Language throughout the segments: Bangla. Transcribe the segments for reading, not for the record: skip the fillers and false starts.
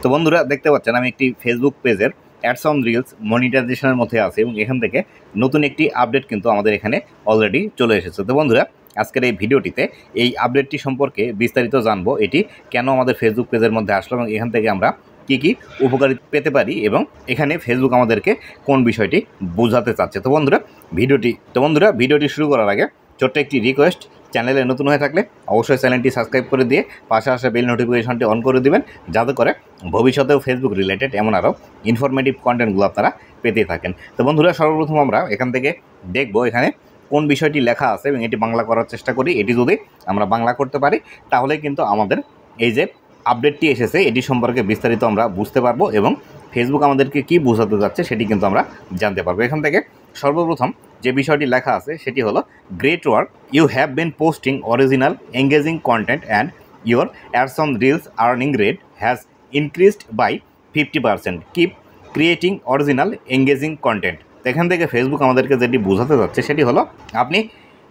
তো বন্ধুরা দেখতে পাচ্ছেন আমি একটি ফেসবুক পেজের অ্যাডস অন রিলস মনিটাইজেশনের মধ্যে আছে এবং এখান থেকে নতুন একটি আপডেট কিন্তু আমাদের এখানে অলরেডি চলে এসেছে। তো বন্ধুরা আজকের এই ভিডিওটিতে এই আপডেটটি সম্পর্কে বিস্তারিত জানবো, এটি কেন আমাদের ফেসবুক পেজের মধ্যে আসলো এবং এখান থেকে আমরা কী কী উপকারিতা পেতে পারি এবং এখানে ফেসবুক আমাদেরকে কোন বিষয়টি বোঝাতে চাচ্ছে। তো বন্ধুরা ভিডিওটি শুরু করার আগে ছোট্ট একটি রিকোয়েস্ট, চ্যানেলে নতুন হয়ে থাকলে অবশ্যই চ্যানেলটি সাবস্ক্রাইব করে দিয়ে পাশে আসা বেল নোটিফিকেশনটি অন করে দিবেন, যাতে করে ভবিষ্যতেও ফেসবুক রিলেটেড এমন আরও ইনফরমেটিভ কন্টেন্টগুলো আপনারা পেতে থাকেন। তো বন্ধুরা সর্বপ্রথম আমরা এখান থেকে দেখব এখানে কোন বিষয়টি লেখা আছে এবং এটি বাংলা করার চেষ্টা করি। এটি যদি আমরা বাংলা করতে পারি তাহলে কিন্তু আমাদের এই যে আপডেটটি এসেছে এটি সম্পর্কে বিস্তারিত আমরা বুঝতে পারবো এবং ফেসবুক আমাদেরকে কী বোঝাতে যাচ্ছে সেটি কিন্তু আমরা জানতে পারবো। এখান থেকে সর্বপ্রথম যে বিষয়টি লেখা আছে সেটি হলো, great work, you have been posting original engaging content and your ads on reels earning rate has increased by 50%, keep creating original engaging content. এখান থেকে ফেসবুক আমাদেরকে যেটি বোঝাতে যাচ্ছে সেটি হলো, আপনি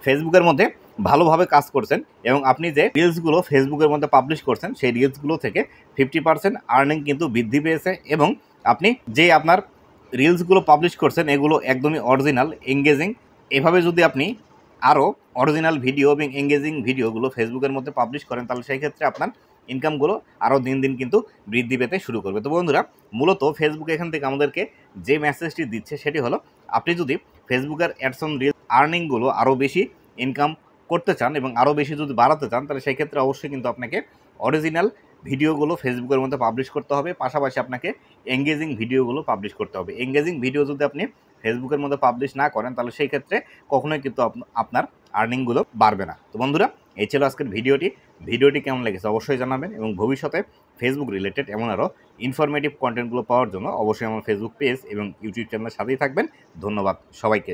ফেসবুকের মধ্যে ভালোভাবে কাজ করছেন এবং আপনি যে রিলসগুলো ফেসবুকের মধ্যে পাবলিশ করছেন সেই রিলসগুলো থেকে 50% আর্নিং কিন্তু বৃদ্ধি পেয়েছে এবং আপনি যে আপনার রিলসগুলো পাবলিশ করছেন এগুলো একদমই অরিজিনাল এঙ্গেজিং। এভাবে যদি আপনি আরও অরিজিনাল ভিডিও এবং এঙ্গেজিং ভিডিওগুলো ফেসবুকের মধ্যে পাবলিশ করেন তাহলে সেই ক্ষেত্রে আপনার ইনকামগুলো আরও দিন দিন কিন্তু বৃদ্ধি পেতে শুরু করবে। তো বন্ধুরা মূলত ফেসবুক এখান থেকে আমাদেরকে যে মেসেজটি দিচ্ছে সেটি হলো, আপনি যদি ফেসবুকের অ্যাডস অন রিলস আর্নিংগুলো আরও বেশি ইনকাম করতে চান এবং আরও বেশি যদি বাড়াতে চান তাহলে সেই ক্ষেত্রে অবশ্যই কিন্তু আপনাকে অরিজিনাল ভিডিওগুলো ফেসবুকের মধ্যে পাবলিশ করতে হবে, পাশাপাশি আপনাকে এঙ্গেজিং ভিডিওগুলো পাবলিশ করতে হবে। এঙ্গেজিং ভিডিও যদি আপনি ফেসবুকের মধ্যে পাবলিশ না করেন তাহলে সেই ক্ষেত্রে কখনোই কিন্তু আপনার আর্নিংগুলো বাড়বে না। তো বন্ধুরা এই ছিল আজকের ভিডিওটি কেমন লেগেছে অবশ্যই জানাবেন এবং ভবিষ্যতে ফেসবুক রিলেটেড এমন আরও ইনফরমেটিভ কন্টেন্টগুলো পাওয়ার জন্য অবশ্যই আমার ফেসবুক পেজ এবং ইউটিউব চ্যানেলের সাথেই থাকবেন। ধন্যবাদ সবাইকে।